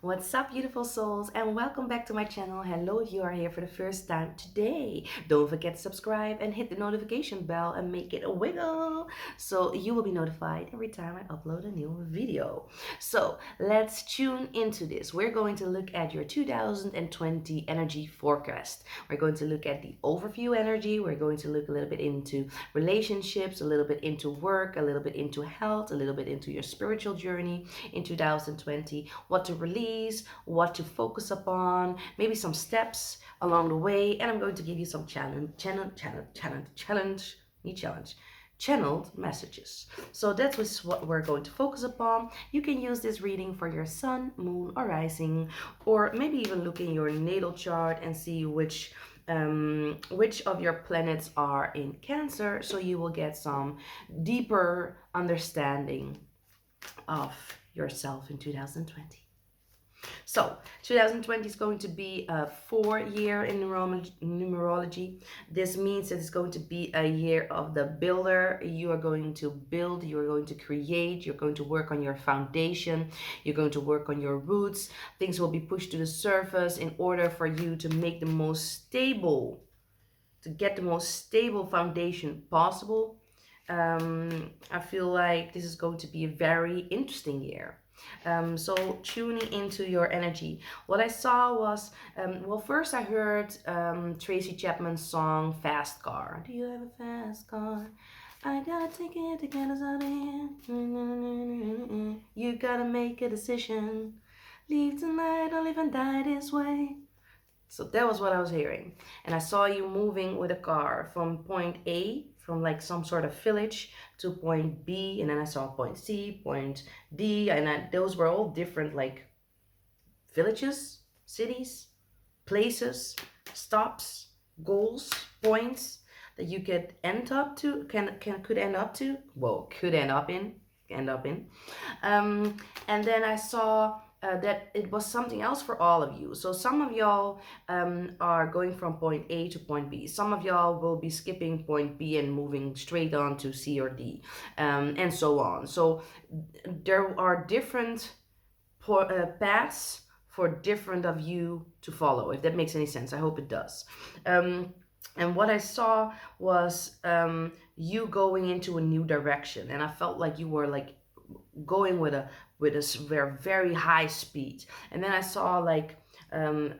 What's up, beautiful souls, and welcome back to my channel. Hello, if you are here for the first time today. Don't forget to subscribe and hit the notification bell and make it a wiggle so you will be notified every time I upload a new video. So let's tune into this. We're going to look at your 2020 energy forecast. We're going to look at the overview energy. We're going to look a little bit into relationships, a little bit into work, a little bit into health, a little bit into your spiritual journey in 2020, what to release, what to focus upon, maybe some steps along the way, and I'm going to give you some channeled messages. So that was what we're going to focus upon. You can use this reading for your sun, moon, or rising, or maybe even look in your natal chart and see which of your planets are in Cancer, so you will get some deeper understanding of yourself in 2020. So 2020 is going to be a 4-year in numerology. This means that it's going to be a year of the builder. You are going to build, you are going to create, you're going to work on your foundation, you're going to work on your roots. Things will be pushed to the surface in order for you to make the most stable, to get the most stable foundation possible. I feel like this is going to be a very interesting year. So tuning into your energy. What I saw was, well, first I heard Tracy Chapman's song Fast Car. Do you have a fast car? I got a ticket to get us out of here. You gotta make a decision. Leave tonight or live and die this way. So that was what I was hearing. And I saw you moving with a car from point A, from like some sort of village, to point B. And then I saw point C, point D. And those were all different like villages, cities, places, stops, goals, points that you could end up to, could end up to, well, could end up in. And then I saw that it was something else for all of you. So some of y'all are going from point A to point B. Some of y'all will be skipping point B and moving straight on to C or D, and so on. So there are different paths for different of you to follow, if that makes any sense. I hope it does. And what I saw was you going into a new direction, and I felt like you were like going with a very, very high speed. And then I saw like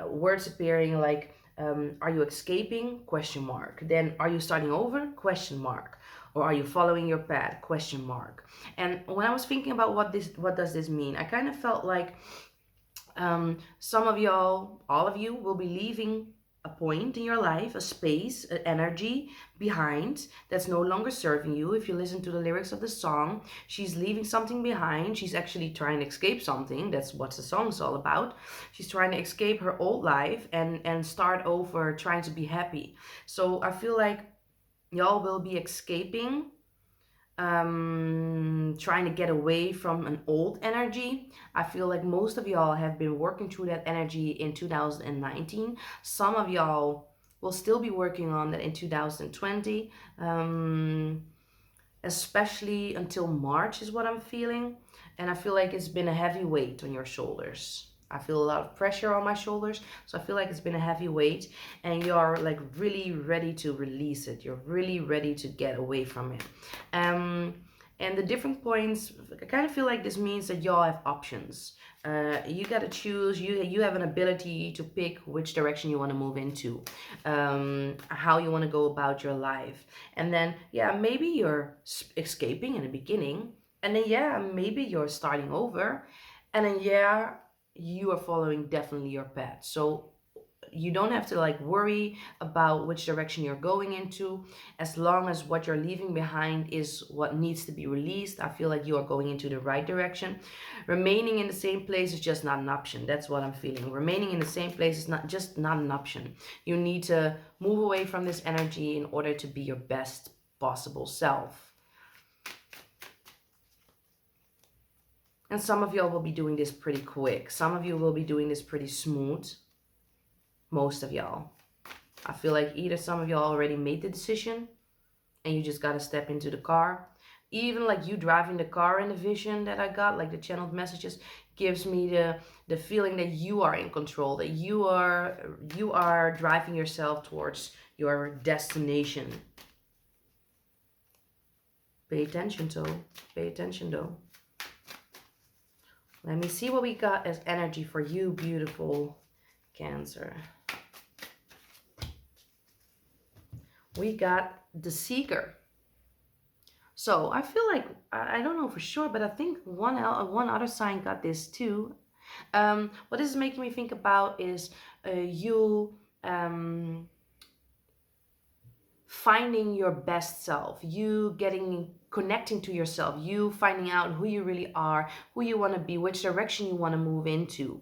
words appearing like, are you escaping? Question mark. Then are you starting over? Question mark. Or are you following your path? Question mark. And when I was thinking about what does this mean, I kind of felt like some of y'all, all of you, will be leaving a point in your life, a space, an energy behind that's no longer serving you. If you listen to the lyrics of the song, she's leaving something behind. She's actually trying to escape something. That's what the song is all about. She's trying to escape her old life and start over, trying to be happy. So I feel like y'all will be escaping, trying to get away from an old energy. I feel like most of y'all have been working through that energy in 2019. Some of y'all will still be working on that in 2020, especially until March is what I'm feeling. And I feel like it's been a heavy weight on your shoulders. I feel a lot of pressure on my shoulders. So I feel like it's been a heavy weight and you're like really ready to release it. You're really ready to get away from it. And the different points, I kind of feel like this means that y'all have options. You got to choose. You have an ability to pick which direction you want to move into, how you want to go about your life. And then, yeah, maybe you're escaping in the beginning. And then, yeah, maybe you're starting over. And then, yeah, you are following definitely your path. So you don't have to like worry about which direction you're going into, as long as what you're leaving behind is what needs to be released. I feel like you are going into the right direction. Remaining in the same place is just not an option. That's what I'm feeling. Remaining in the same place is not an option. You need to move away from this energy in order to be your best possible self. And some of y'all will be doing this pretty quick. Some of you will be doing this pretty smooth. Most of y'all. I feel like either some of y'all already made the decision and you just got to step into the car. even like you driving the car in the vision that I got, like the channeled messages, gives me the feeling that you are in control, that you are driving yourself towards your destination. Pay attention though. Pay attention though. Let me see what we got as energy for you, beautiful Cancer. We got the Seeker. So I feel like I don't know for sure, but I think one other sign got this too. What this is making me think about is you finding your best self, you getting connecting to yourself, you finding out who you really are, who you want to be, which direction you want to move into.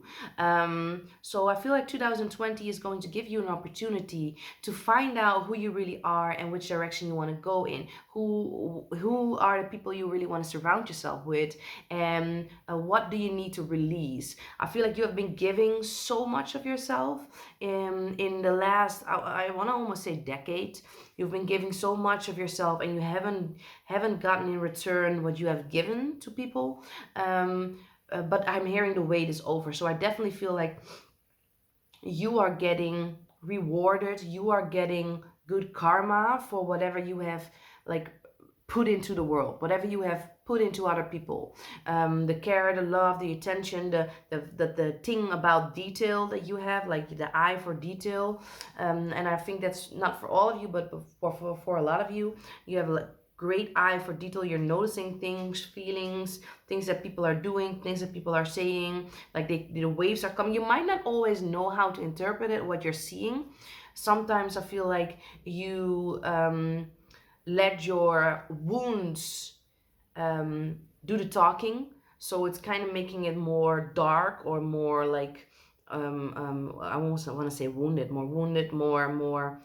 So I feel like 2020 is going to give you an opportunity to find out who you really are and which direction you want to go in. Who are the people you really want to surround yourself with, and what do you need to release? I feel like you have been giving so much of yourself in the last, I want to almost say decade. You've been giving so much of yourself, and you haven't gotten in return what you have given to people. But I'm hearing the wait is over, so I definitely feel like you are getting rewarded. You are getting good karma for whatever you have like put into the world, whatever you have put into other people. The care, the love, the attention, the thing about detail that you have, like the eye for detail. And I think that's not for all of you, but for a lot of you, you have a great eye for detail. You're noticing things, feelings, things that people are doing, things that people are saying, like the waves are coming. You might not always know how to interpret it, what you're seeing. Sometimes I feel like you let your wounds do the talking. So it's kind of making it more dark, or more like I almost want to say wounded, more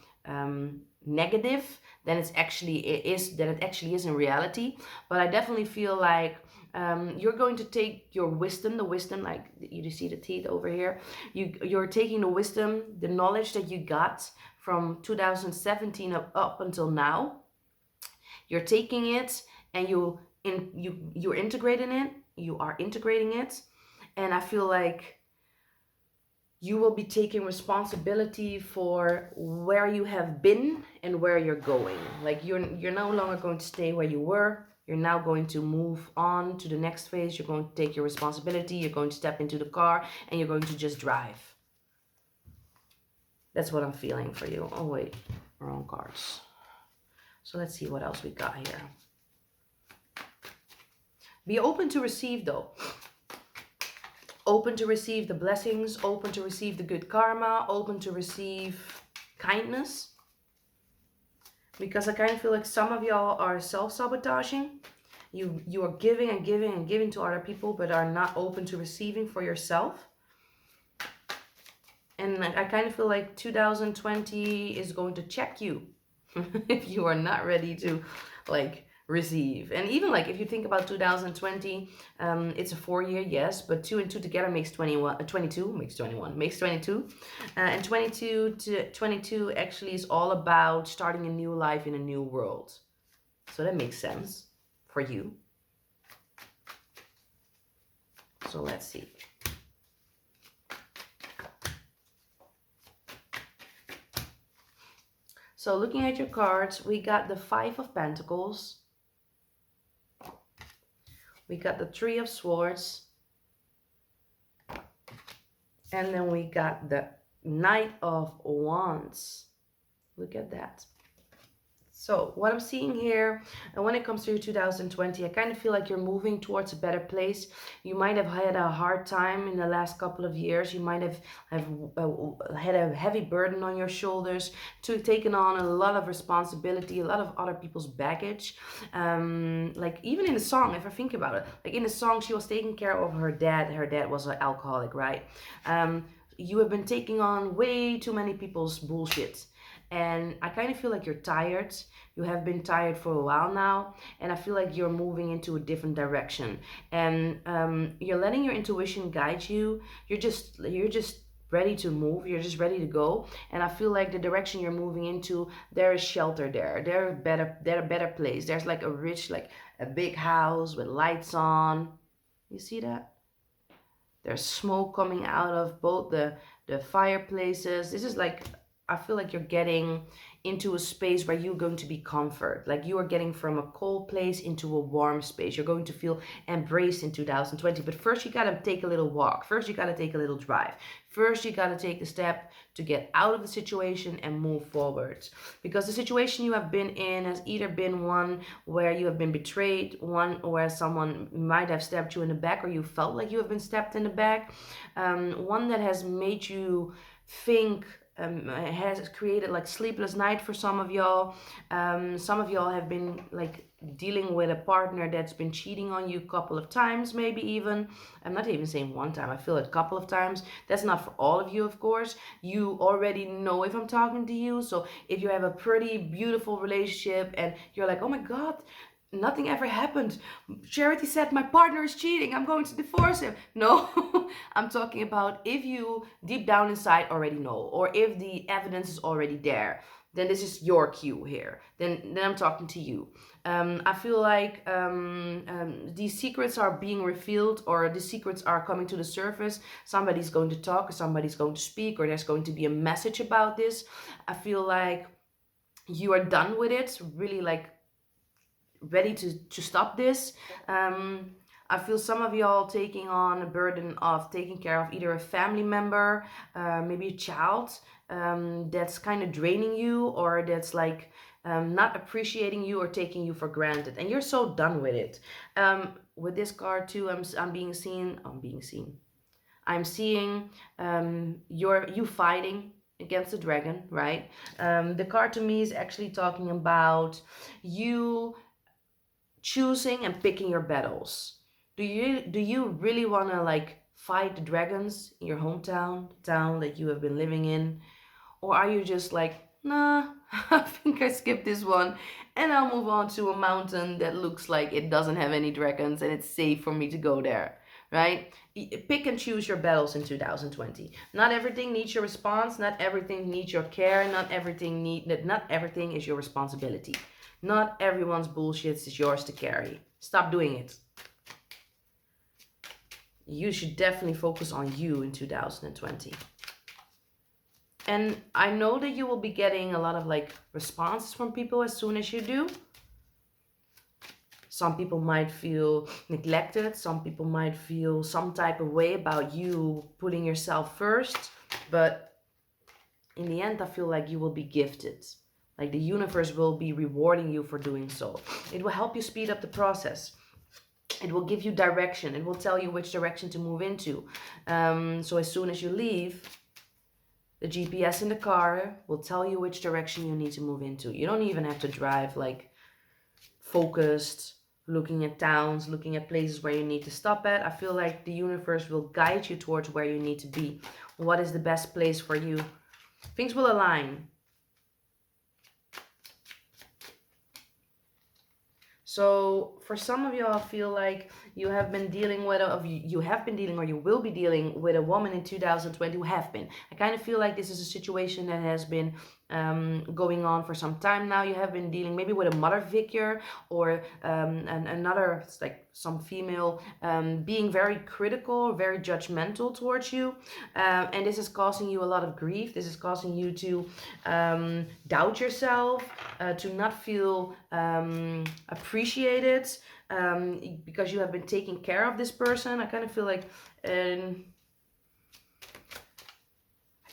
negative than it actually is in reality. But I definitely feel like you're going to take your wisdom, the wisdom, like you see the teeth over here. You're taking the wisdom, the knowledge that you got from 2017 up until now. You're taking it, and you're integrating it. You are integrating it, and I feel like you will be taking responsibility for where you have been and where you're going. Like you're no longer going to stay where you were. You're now going to move on to the next phase. You're going to take your responsibility. You're going to step into the car, and you're going to just drive. That's what I'm feeling for you. Oh wait, wrong cards. So let's see what else we got here. Be open to receive though. Open to receive the blessings, open to receive the good karma, open to receive kindness. Because I kind of feel like some of y'all are self-sabotaging. You are giving and giving and giving to other people, but are not open to receiving for yourself. And I kind of feel like 2020 is going to check you if you are not ready to like receive. And even like if you think about 2020, it's a 4 year, yes, but 2 and 2 together makes 21. 22 makes 21, makes 22. And 22 to 22 actually is all about starting a new life in a new world. So that makes sense for you. So let's see. So looking at your cards, we got the 5 of Pentacles. We got the 3 of Swords. And then we got the Knight of Wands. Look at that. So what I'm seeing here, and when it comes to 2020, I kind of feel like you're moving towards a better place. You might have had a hard time in the last couple of years. You might have had a heavy burden on your shoulders, to taken on a lot of responsibility, a lot of other people's baggage. Like even in the song, if I think about it, like in the song, she was taking care of her dad. Her dad was an alcoholic, right? You have been taking on way too many people's bullshit. And I kind of feel like you're tired. You have been tired for a while now. And I feel like you're moving into a different direction. And you're letting your intuition guide you. You're just ready to move. You're just ready to go. And I feel like the direction you're moving into, there is shelter there. There's a better place. There's like a rich, like a big house with lights on. You see that? There's smoke coming out of both the fireplaces. This is like, I feel like you're getting into a space where you're going to be comfort. Like you are getting from a cold place into a warm space. You're going to feel embraced in 2020. But first you gotta take a little walk. First you gotta take a little drive. First you gotta take the step to get out of the situation and move forward. Because the situation you have been in has either been one where you have been betrayed, one where someone might have stabbed you in the back, or you felt like you have been stabbed in the back, one that has made you think, has created like sleepless night for some of y'all. Some of y'all have been like dealing with a partner that's been cheating on you a couple of times, maybe even. I'm not even saying one time, I feel it a couple of times. That's not for all of you, of course. You already know if I'm talking to you. So if you have a pretty beautiful relationship and you're like, oh my God, nothing ever happened. Charity said my partner is cheating. I'm going to divorce him. No, I'm talking about if you deep down inside already know, or if the evidence is already there, then this is your cue here. Then I'm talking to you. I feel like these secrets are being revealed, or the secrets are coming to the surface. Somebody's going to talk, or somebody's going to speak, or there's going to be a message about this. I feel like you are done with it, really like ready to stop this. I feel some of y'all taking on a burden of taking care of either a family member, maybe a child, that's kind of draining you, or that's like not appreciating you or taking you for granted, and you're so done with it. With this card too, I'm being seen. I'm seeing you fighting against the dragon, right? The card to me is actually talking about you choosing and picking your battles. Do you really want to like fight the dragons in your hometown, the town that you have been living in, or are you just like, nah, I think I skipped this one and I'll move on to a mountain that looks like it doesn't have any dragons and it's safe for me to go there, right? Pick and choose your battles in 2020. Not everything needs your response, not everything needs your care, not everything is your responsibility. Not everyone's bullshit is yours to carry. Stop doing it. You should definitely focus on you in 2020. And I know that you will be getting a lot of like responses from people as soon as you do. Some people might feel neglected. Some people might feel some type of way about you putting yourself first. But in the end, I feel like you will be gifted. Like the universe will be rewarding you for doing so. It will help you speed up the process. It will give you direction. It will tell you which direction to move into. So as soon as you leave, the GPS in the car will tell you which direction you need to move into. You don't even have to drive like focused, looking at towns, looking at places where you need to stop at. I feel like the universe will guide you towards where you need to be. What is the best place for you? Things will align. So for some of you, I feel like you have been dealing with, you have been dealing, or you will be dealing with a woman in 2020 who have been. I kind of feel like this is a situation that has been going on for some time now. You have been dealing maybe with a mother figure, or another, like some female, being very critical, very judgmental towards you. And this is causing you a lot of grief. This is causing you to doubt yourself, to not feel appreciated, because you have been taking care of this person. I kind of feel like, I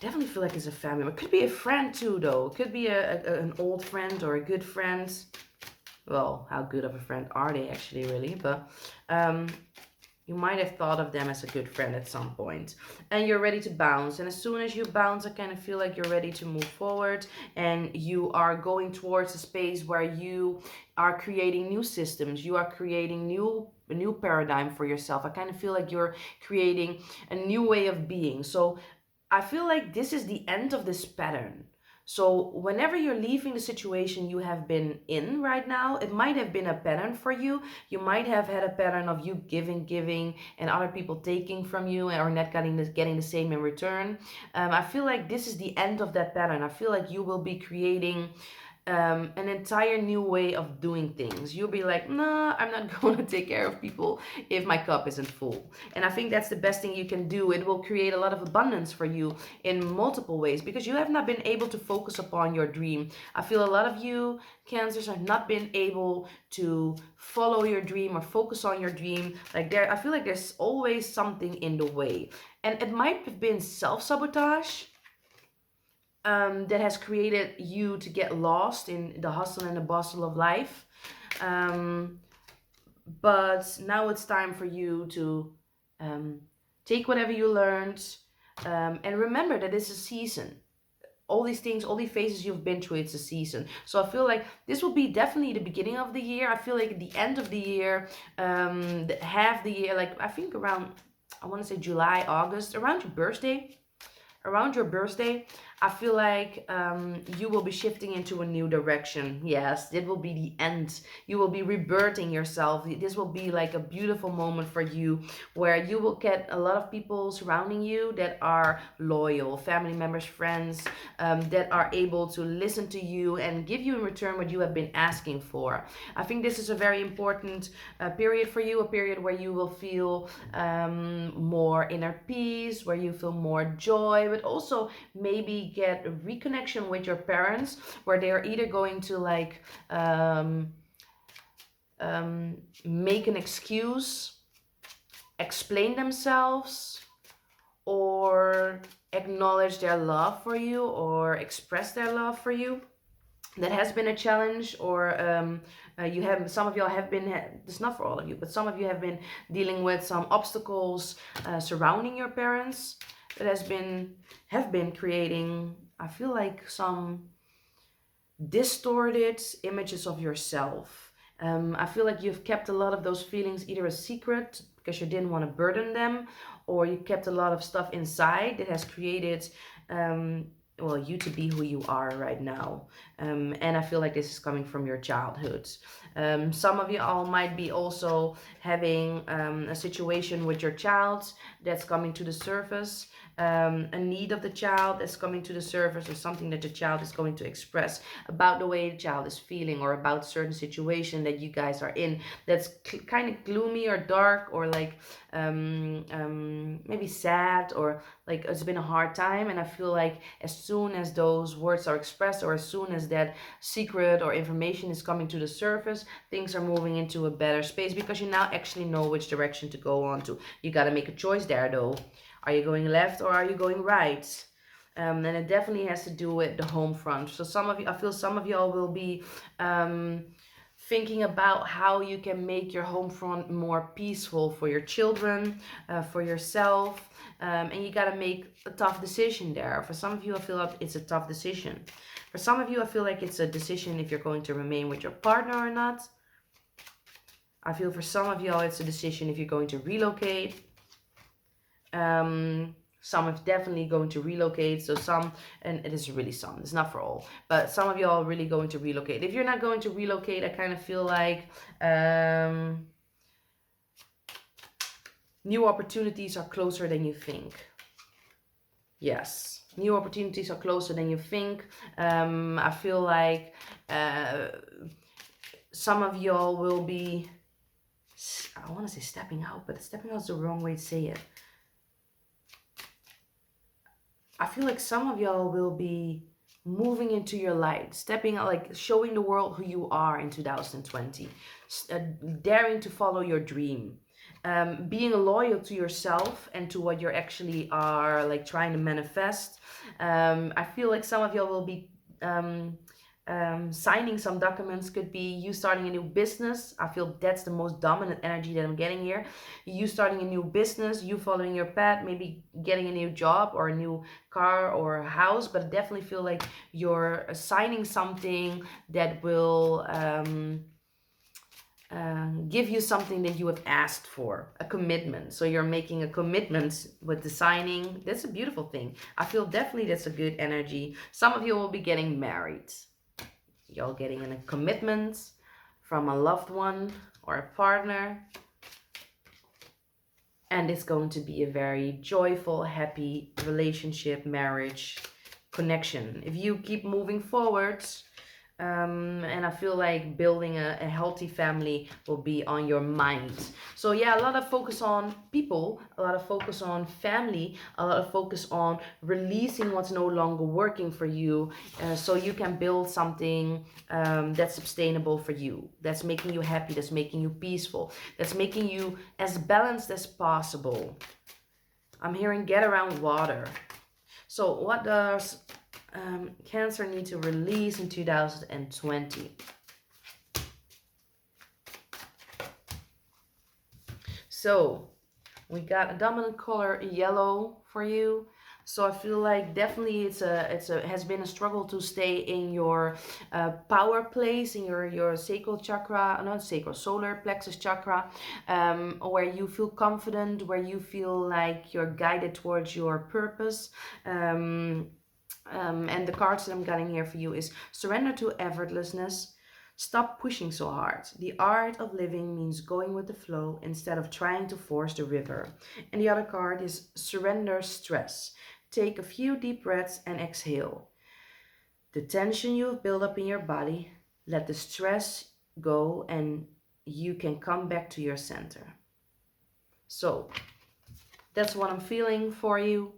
definitely feel like it's a family member. It could be a friend too, though. It could be an old friend or a good friend. Well, how good of a friend are they actually, really? But you might have thought of them as a good friend at some point. And you're ready to bounce. And as soon as you bounce, I kind of feel like you're ready to move forward. And you are going towards a space where you are creating new systems. You are creating a new paradigm for yourself. I kind of feel like you're creating a new way of being. So I feel like this is the end of this pattern. So whenever you're leaving the situation you have been in right now, it might have been a pattern for you. You might have had a pattern of you giving, and other people taking from you, or not getting the same in return. I feel like this is the end of that pattern. I feel like you will be creating an entire new way of doing things. You'll be like, nah, I'm not going to take care of people if my cup isn't full. And I think that's the best thing you can do. It will create a lot of abundance for you in multiple ways because you have not been able to focus upon your dream. I feel a lot of you cancers have not been able to follow your dream or focus on your dream. Like there, I feel like there's always something in the way. And it might have been self-sabotage that has created you to get lost in the hustle and the bustle of life. Um, but now it's time for you to um, take whatever you learned and remember that it's a season. All these things, all these phases you've been through, it's a season. So I feel like this will be definitely the beginning of the year. I feel like at the end of the year, half the year, like I think around, I want to say July, August, around your birthday, I feel like you will be shifting into a new direction. Yes, it will be the end. You will be rebirthing yourself. This will be like a beautiful moment for you where you will get a lot of people surrounding you that are loyal, family members, friends, that are able to listen to you and give you in return what you have been asking for. I think this is a very important period for you, a period where you will feel more inner peace, where you feel more joy, but also maybe get a reconnection with your parents where they are either going to like make an excuse, explain themselves, or acknowledge their love for you or express their love for you. That has been a challenge, or you have, some of y'all have been, it's not for all of you, but some of you have been dealing with some obstacles surrounding your parents that have been creating, I feel like, some distorted images of yourself. I feel like you've kept a lot of those feelings either a secret because you didn't want to burden them, or you kept a lot of stuff inside that has created well, you to be who you are right now. And I feel like this is coming from your childhood. Some of you all might be also having a situation with your child that's coming to the surface, a need of the child that's coming to the surface, or something that the child is going to express about the way the child is feeling, or about a certain situation that you guys are in that's kind of gloomy or dark, or like maybe sad, or like it's been a hard time. And I feel like as soon as those words are expressed, or as soon as that secret or information is coming to the surface, things are moving into a better space because you now actually know which direction to go on to. You got to make a choice there though. Are you going left or are you going right? And it definitely has to do with the home front. So some of you, I feel some of y'all will be thinking about how you can make your home front more peaceful for your children, for yourself, and you got to make a tough decision there. For some of you, I feel like it's a tough decision. For some of you, I feel like it's a decision if you're going to remain with your partner or not. I feel for some of y'all, it's a decision if you're going to relocate. Some are definitely going to relocate. So some, and it is really some, it's not for all, but some of y'all are really going to relocate. If you're not going to relocate, I kind of feel like new opportunities are closer than you think. Yes, new opportunities are closer than you think. I feel like some of y'all will be, I want to say stepping out, but stepping out is the wrong way to say it. I feel like some of y'all will be moving into your light, stepping out, like showing the world who you are in 2020, daring to follow your dream, being loyal to yourself and to what you're actually are like trying to manifest. I feel like some of y'all will be signing some documents. Could be you starting a new business. I feel that's the most dominant energy that I'm getting here. You starting a new business, you following your path, maybe getting a new job or a new car or a house, but I definitely feel like you're signing something that will give you something that you have asked for, a commitment. So you're making a commitment with the signing. That's a beautiful thing. I feel definitely that's a good energy. Some of you will be getting married. You're getting in a commitment from a loved one or a partner. And it's going to be a very joyful, happy relationship, marriage, connection. If you keep moving forward, And I feel like building a healthy family will be on your mind. So yeah, a lot of focus on people, a lot of focus on family, a lot of focus on releasing what's no longer working for you, so you can build something that's sustainable for you, that's making you happy, that's making you peaceful, that's making you as balanced as possible. I'm hearing get around water. So what does Cancer need to release in 2020? So we got a dominant color yellow for you. So I feel like definitely it's a has been a struggle to stay in your power place, in your sacral chakra, not sacral, solar plexus chakra, where you feel confident, where you feel like you're guided towards your purpose. And the cards that I'm getting here for you is surrender to effortlessness. Stop pushing so hard. The art of living means going with the flow instead of trying to force the river. And the other card is surrender stress. Take a few deep breaths and exhale. The tension you have built up in your body, let the stress go and you can come back to your center. So that's what I'm feeling for you.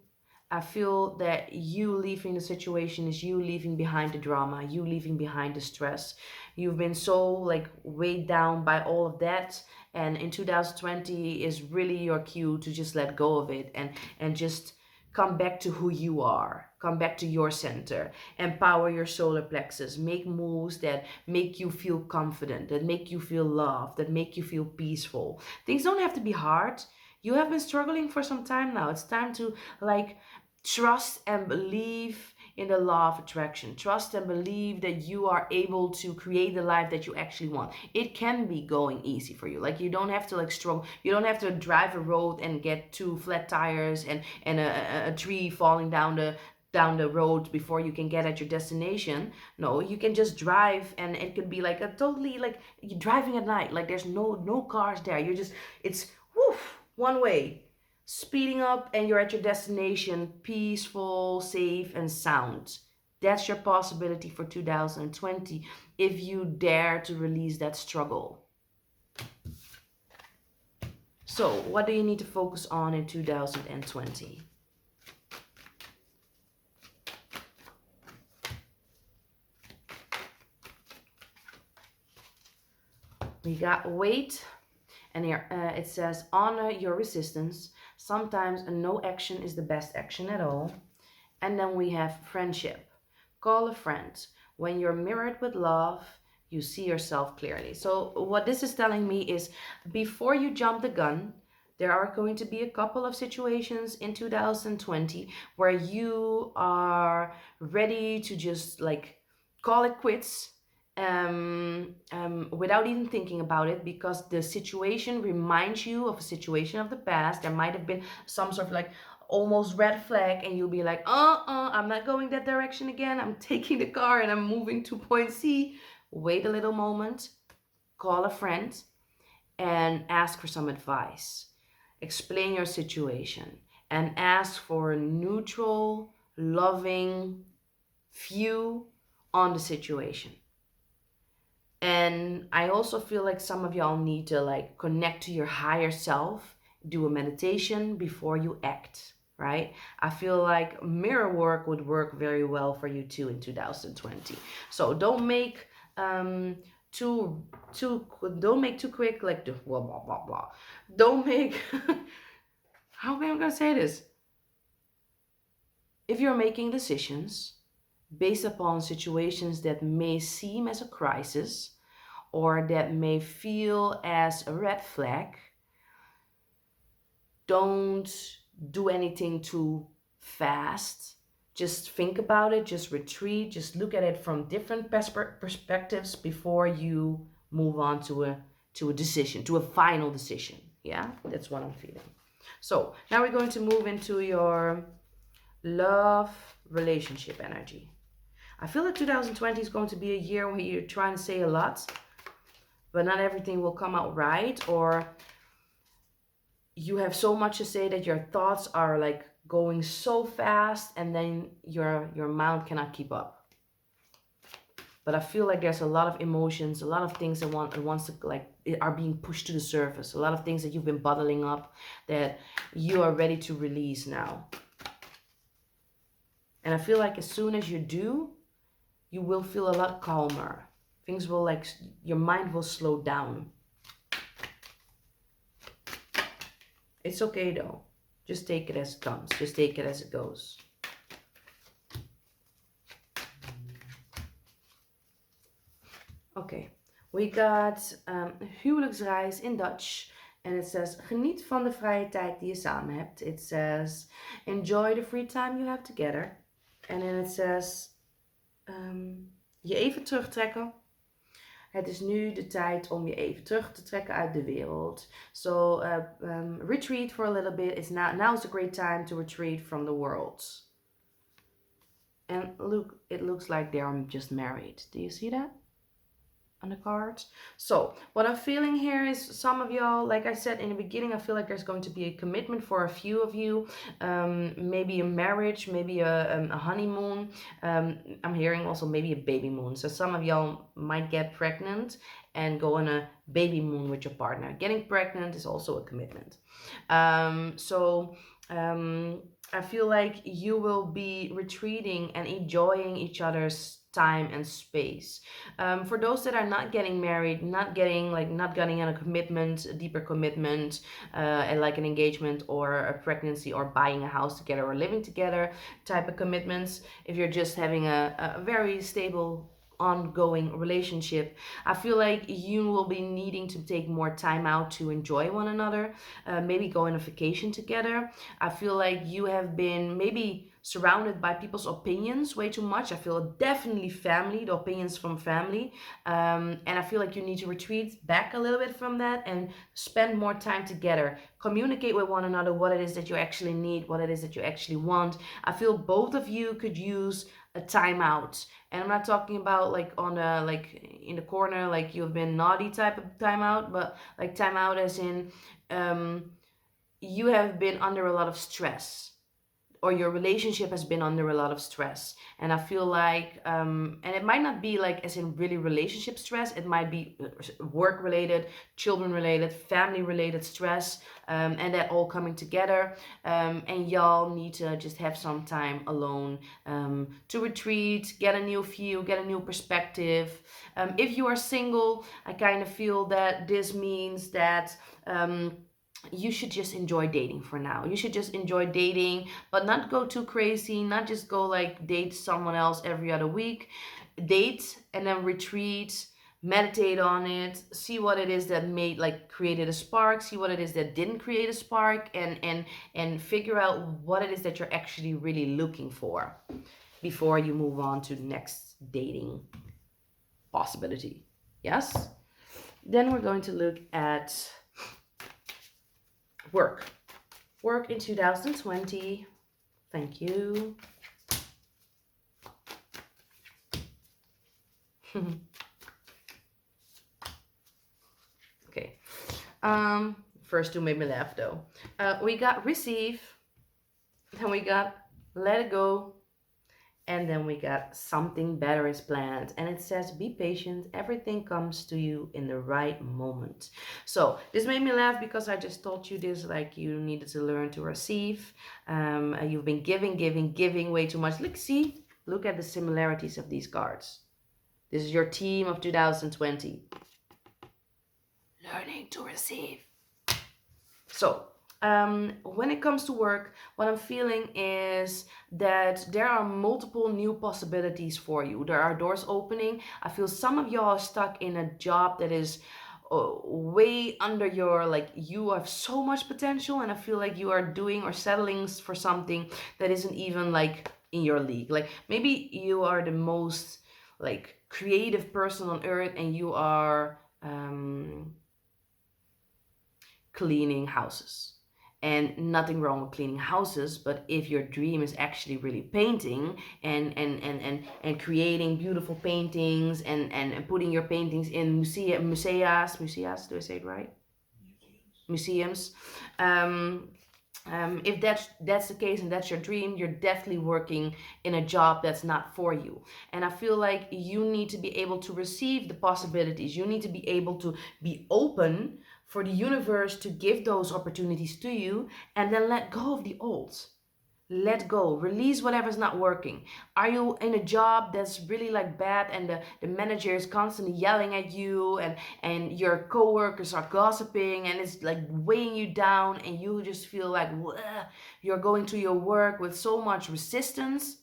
I feel that you leaving the situation is you leaving behind the drama, you leaving behind the stress. You've been so like weighed down by all of that, and in 2020 is really your cue to just let go of it and just come back to who you are. Come back to your center. Empower your solar plexus. Make moves that make you feel confident, that make you feel loved, that make you feel peaceful. Things don't have to be hard. You have been struggling for some time now. It's time to like trust and believe in the law of attraction. Trust and believe that you are able to create the life that you actually want. It can be going easy for you. Like you don't have to like struggle. You don't have to drive a road and get two flat tires and a tree falling down the road before you can get at your destination. No, you can just drive and it could be like a totally like you're driving at night. Like there's no cars there. You're just it's woof, one way, speeding up, and you're at your destination peaceful, safe, and sound. That's your possibility for 2020 if you dare to release that struggle. So, what do you need to focus on in 2020? We got weight, and here it says honor your resistance. Sometimes a no action is the best action at all. And then we have friendship. Call a friend. When you're mirrored with love, you see yourself clearly. So, what this is telling me is before you jump the gun, there are going to be a couple of situations in 2020 where you are ready to just like call it quits, without even thinking about it, because the situation reminds you of a situation of the past. There might have been some sort of like almost red flag, and you'll be like, I'm not going that direction again. I'm taking the car and I'm moving to point C. Wait a little moment, call a friend, and ask for some advice. Explain your situation and ask for a neutral, loving view on the situation. And I also feel like some of y'all need to like connect to your higher self, do a meditation before you act, right? I feel like mirror work would work very well for you too in 2020. So don't make too don't make too quick like the blah blah blah blah. Don't make how am I gonna say this? If you're making decisions based upon situations that may seem as a crisis or that may feel as a red flag, don't do anything too fast. Just think about it, just retreat, just look at it from different perspectives before you move on to a decision, to a final decision. Yeah, that's what I'm feeling. So now we're going to move into your love relationship energy. I feel like 2020 is going to be a year where you're trying to say a lot, but not everything will come out right, or you have so much to say that your thoughts are like going so fast and then your mind cannot keep up. but I feel like there's a lot of emotions, a lot of things that wants to like are being pushed to the surface, a lot of things that you've been bottling up that you are ready to release now. And I feel like as soon as you do, you will feel a lot calmer. Things will like, your mind will slow down. It's okay though. Just take it as it comes. Just take it as it goes. Okay, we got huwelijksreis in Dutch. And it says, geniet van de vrije tijd die je samen hebt. It says, enjoy the free time you have together. And then it says, je even terugtrekken. Het is nu de tijd om je even terug te trekken uit de wereld. So retreat for a little bit. It's now's a great time to retreat from the world. And look, it looks like they're just married. Do you see that on the cards? So what I'm feeling here is some of y'all, like I said in the beginning, I feel like there's going to be a commitment for a few of you. Maybe a marriage, maybe a honeymoon. I'm hearing also maybe a baby moon. So some of y'all might get pregnant and go on a baby moon with your partner. Getting pregnant is also a commitment. I feel like you will be retreating and enjoying each other's time and space. For those that are not getting married, not getting in a commitment, a deeper commitment, and like an engagement or a pregnancy or buying a house together or living together type of commitments, if you're just having a very stable ongoing relationship, I feel like you will be needing to take more time out to enjoy one another, maybe go on a vacation together. I feel like you have been maybe surrounded by people's opinions way too much. I feel definitely family, the opinions from family, and I feel like you need to retreat back a little bit from that and spend more time together. Communicate with one another what it is that you actually need, what it is that you actually want. I feel both of you could use a timeout. And I'm not talking about like on a like in the corner like you've been naughty type of timeout, but like timeout as in you have been under a lot of stress or your relationship has been under a lot of stress. And I feel like and it might not be like as in really relationship stress, it might be work related, children related, family related stress, and that all coming together, and y'all need to just have some time alone, to retreat, get a new view, get a new perspective. If you are single, I kind of feel that this means that you should just enjoy dating for now. You should just enjoy dating, but not go too crazy, not just go like date someone else every other week. Date and then retreat, meditate on it, see what it is that made like created a spark, see what it is that didn't create a spark, and figure out what it is that you're actually really looking for before you move on to the next dating possibility. Yes? Then we're going to look at work. Work in 2020. Thank you. Okay. First two made me laugh though. We got receive, then we got let it go, and then we got something better is planned. And it says, be patient. Everything comes to you in the right moment. So this made me laugh because I just told you this, like you needed to learn to receive. You've been giving way too much. Look at the similarities of these cards. This is your team of 2020. Learning to receive. So when it comes to work, what I'm feeling is that there are multiple new possibilities for you. There are doors opening. I feel some of y'all are stuck in a job that is way under your, like you have so much potential, and I feel like you are doing or settling for something that isn't even like in your league. Like maybe you are the most like creative person on earth and you are cleaning houses. And nothing wrong with cleaning houses, but if your dream is actually really painting and creating beautiful paintings and putting your paintings in museums, do I say it right? Museums. If that's the case and that's your dream, you're definitely working in a job that's not for you. And I feel like you need to be able to receive the possibilities. You need to be able to be open for the universe to give those opportunities to you, and then let go of the old. Let go, release whatever's not working. Are you in a job that's really like bad, and the manager is constantly yelling at you, and your coworkers are gossiping, and it's like weighing you down, and you just feel like "Wah," you're going to your work with so much resistance?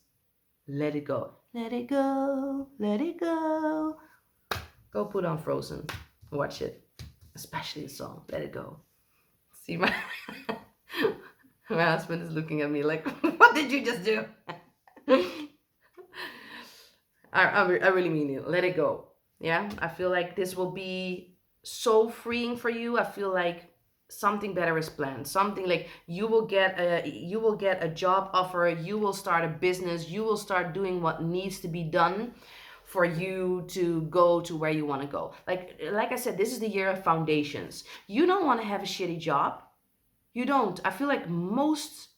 Let it go. Let it go. Let it go. Go put on Frozen. Watch it. Especially the song. Let it go. See my my husband is looking at me like, what did you just do? I really mean it. Let it go. Yeah, I feel like this will be so freeing for you. I feel like something better is planned. Something like you will get a job offer. You will start a business. You will start doing what needs to be done for you to go to where you want to go. Like I said, this is the year of foundations. You don't want to have a shitty job. You don't. I feel like most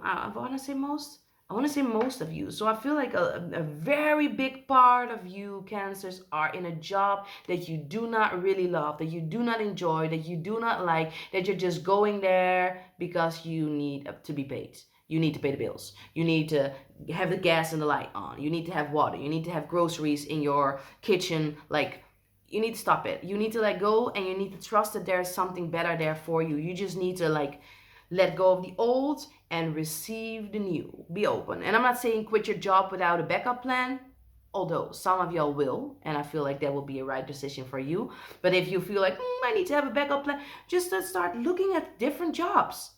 I want to say most. I want to say most of you. So I feel like a very big part of you, Cancers, are in a job that you do not really love, that you do not enjoy, that you do not like, that you're just going there because you need to be paid. You need to pay the bills. You need to have the gas and the light on. You need to have water. You need to have groceries in your kitchen. Like, you need to stop it. You need to let go, and you need to trust that there's something better there for you. You just need to like let go of the old and receive the new. Be open. And I'm not saying quit your job without a backup plan, although some of y'all will, and I feel like that will be a right decision for you. But if you feel like, I need to have a backup plan, just start looking at different jobs.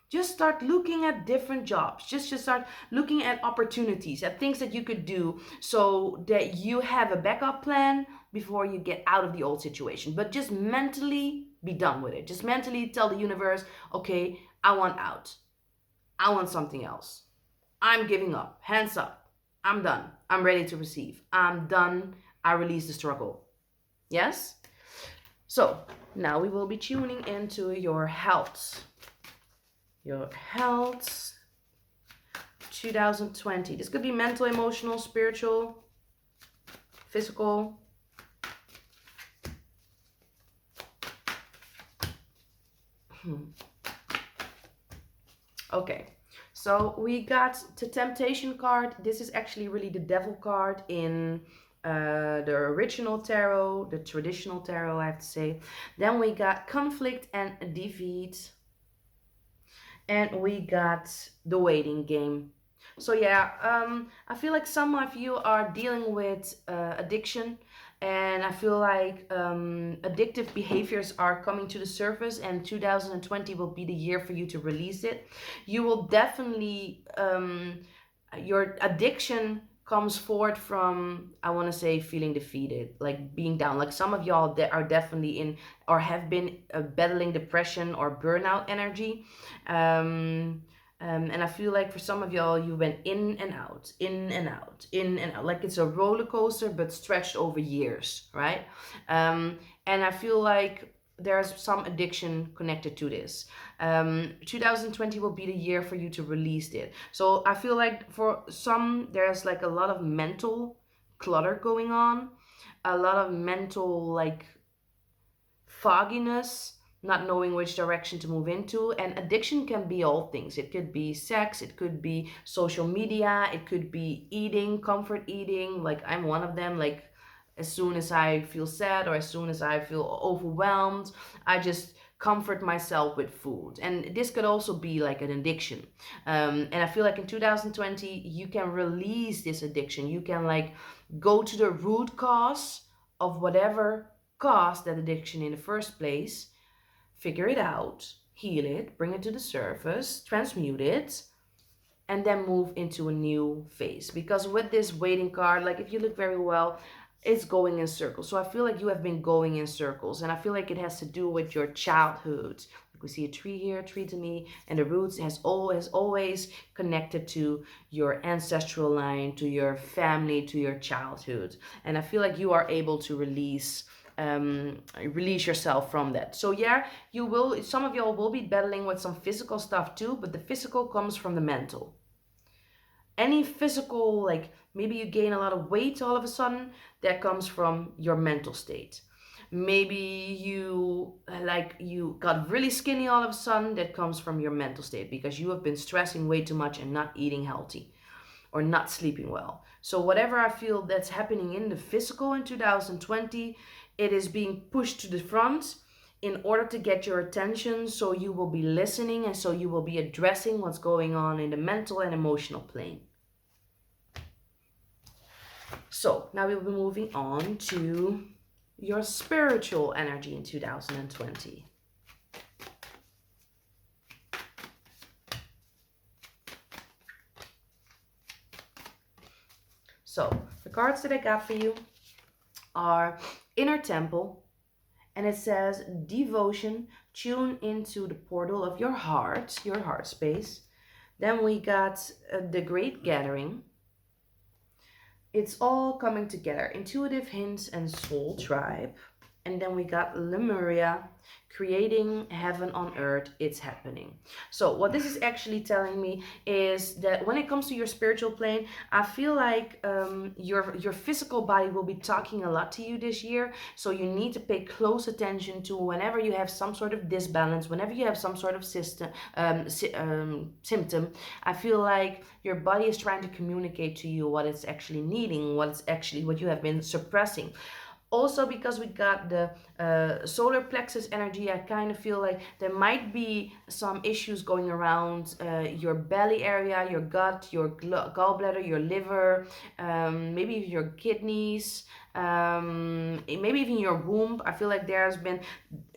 Just start looking at different jobs. Just start looking at opportunities, at things that you could do so that you have a backup plan before you get out of the old situation. But just mentally be done with it. Just mentally tell the universe, okay, I want out. I want something else. I'm giving up. Hands up. I'm done. I'm ready to receive. I'm done. I release the struggle. Yes? So now we will be tuning into your health. Your health 2020. This could be mental, emotional, spiritual, physical. Okay, so we got the temptation card. This is actually really the devil card in the original tarot, the traditional tarot, I have to say. Then we got conflict and defeat. And we got the waiting game. So yeah, I feel like some of you are dealing with addiction, and I feel like addictive behaviors are coming to the surface, and 2020 will be the year for you to release it. You will definitely your addiction comes forward from, I want to say, feeling defeated, like being down. Like some of y'all that are definitely in or have been battling depression or burnout energy. And I feel like for some of y'all, you went in and out, in and out, in and out. Like it's a roller coaster, but stretched over years, right? And I feel like there's some addiction connected to this. 2020 will be the year for you to release it. So I feel like for some, there's like a lot of mental clutter going on, a lot of mental like fogginess, not knowing which direction to move into. And addiction can be all things. It could be sex, it could be social media, it could be eating, comfort eating. Like I'm one of them. Like as soon as I feel sad or as soon as I feel overwhelmed, I just comfort myself with food. And this could also be like an addiction. And I feel like in 2020, you can release this addiction. You can like go to the root cause of whatever caused that addiction in the first place, figure it out, heal it, bring it to the surface, transmute it, and then move into a new phase. Because with this waiting card, like if you look very well, it's going in circles. So I feel like you have been going in circles, and I feel like it has to do with your childhood. Like we see a tree here, tree to me, and the roots has always connected to your ancestral line, to your family, to your childhood. And I feel like you are able to release release yourself from that. So yeah, you will, some of y'all will be battling with some physical stuff too, but the physical comes from the mental. Any physical, like maybe you gain a lot of weight all of a sudden, that comes from your mental state. Maybe you got really skinny all of a sudden, that comes from your mental state because you have been stressing way too much and not eating healthy or not sleeping well. So whatever I feel that's happening in the physical in 2020, it is being pushed to the front in order to get your attention, so you will be listening and so you will be addressing what's going on in the mental and emotional plane. So now we'll be moving on to your spiritual energy in 2020. So the cards that I got for you are Inner Temple, and it says devotion, tune into the portal of your heart space. Then we got the Great Gathering. It's all coming together, intuitive hints and soul tribe. And then we got Lemuria, creating heaven on earth, it's happening. So what this is actually telling me is that when it comes to your spiritual plane, I feel like your physical body will be talking a lot to you this year. So you need to pay close attention to whenever you have some sort of disbalance, whenever you have some sort of symptom. I feel like your body is trying to communicate to you what it's actually needing, what you have been suppressing. Also, because we got the solar plexus energy, I kind of feel like there might be some issues going around your belly area, your gut, your gallbladder, your liver, maybe even your kidneys, maybe even your womb. I feel like there has been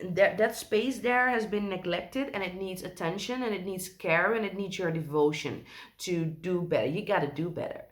that space there has been neglected, and it needs attention, and it needs care, and it needs your devotion to do better. You got to do better.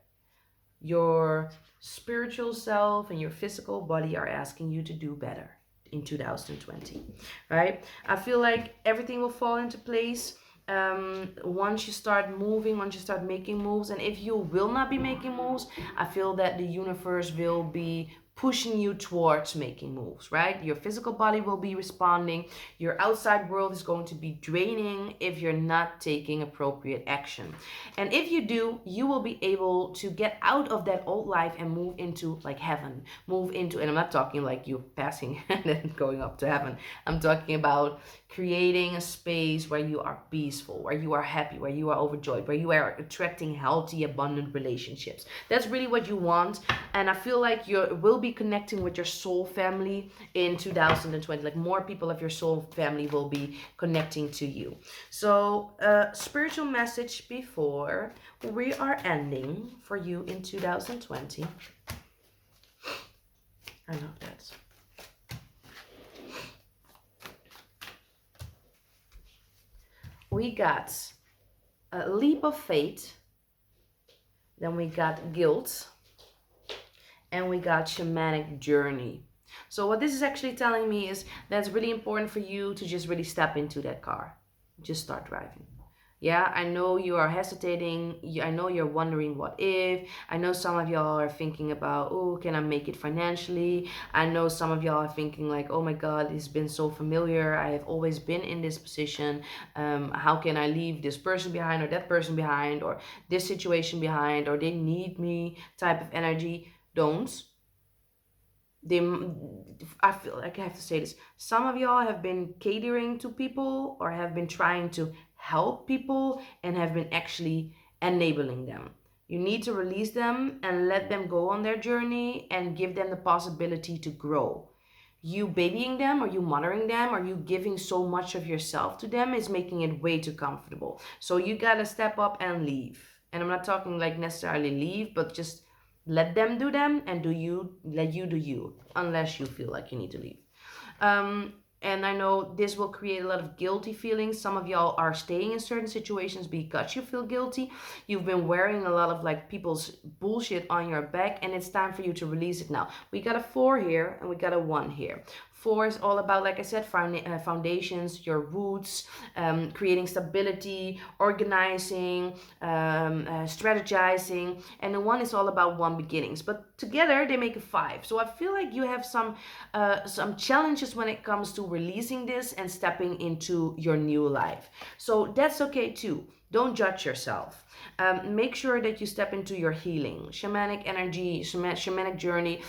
Your spiritual self and your physical body are asking you to do better in 2020, right? I feel like everything will fall into place once you start moving, once you start making moves. And if you will not be making moves, I feel that the universe will be pushing you towards making moves, right? Your physical body will be responding. Your outside world is going to be draining if you're not taking appropriate action. And if you do, you will be able to get out of that old life and move into like heaven. Move into, and I'm not talking like you passing and then going up to heaven. I'm talking about creating a space where you are peaceful, where you are happy, where you are overjoyed, where you are attracting healthy, abundant relationships. That's really what you want. And I feel like you will be connecting with your soul family in 2020. Like more people of your soul family will be connecting to you. So spiritual message before we are ending for you in 2020. I love that. We got a leap of faith, then we got guilt, and we got shamanic journey. So what this is actually telling me is that it's really important for you to just really step into that car. Just start driving. Yeah, I know you are hesitating. I know you're wondering what if. I know some of y'all are thinking about, oh, can I make it financially? I know some of y'all are thinking like, oh my God, it's been so familiar. I have always been in this position. How can I leave this person behind or that person behind or this situation behind or they need me type of energy? Don't. I feel like I have to say this. Some of y'all have been catering to people or have been trying to help people and have been actually enabling them. You need to release them and let them go on their journey and give them the possibility to grow. You babying them or you mothering them or you giving so much of yourself to them is making it way too comfortable. So you gotta step up and leave. And I'm not talking like necessarily leave, but just let them do them and let you do you, unless you feel like you need to leave. And I know this will create a lot of guilty feelings. Some of y'all are staying in certain situations because you feel guilty. You've been wearing a lot of like people's bullshit on your back, and it's time for you to release it now. We got a 4 here and we got a 1 here. 4 is all about, like I said, foundations, your roots, creating stability, organizing, strategizing. And the 1 is all about one beginnings. But together they make a 5. So I feel like you have some challenges when it comes to releasing this and stepping into your new life. So that's okay too. Don't judge yourself. Make sure that you step into your healing, shamanic energy, shamanic journey.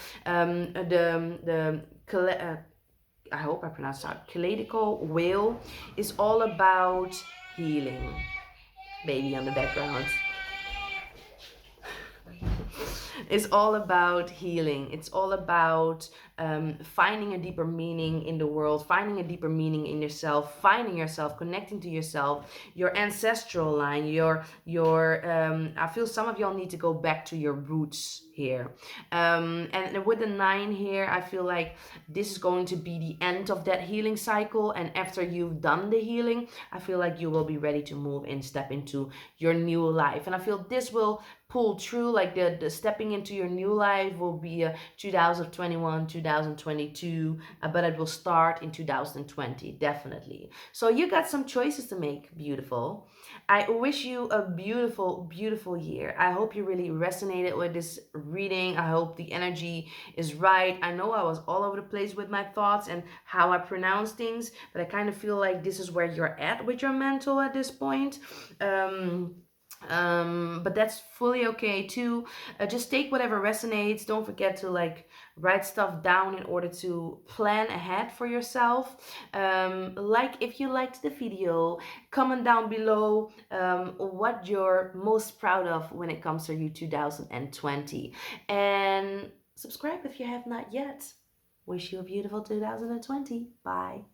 I hope I pronounced that. Kaleidical whale is all about healing. Baby on the background. It's all about healing. It's all about finding a deeper meaning in the world, finding a deeper meaning in yourself, finding yourself, connecting to yourself, your ancestral line, your. I feel some of y'all need to go back to your roots here. And with the 9 here, I feel like this is going to be the end of that healing cycle. And after you've done the healing, I feel like you will be ready to move and step into your new life. And I feel this will pull through, like the stepping into your new life will be 2021, 2022, but it will start in 2020, definitely. So you got some choices to make, beautiful. I wish you a beautiful, beautiful year. I hope you really resonated with this reading. I hope the energy is right. I know I was all over the place with my thoughts and how I pronounce things, but I kind of feel like this is where you're at with your mental at this point. But that's fully okay too. Just take whatever resonates. Don't forget to like write stuff down in order to plan ahead for yourself. Like if you liked the video, comment down below what you're most proud of when it comes to you 2020, and subscribe if you have not yet. Wish you a beautiful 2020. Bye.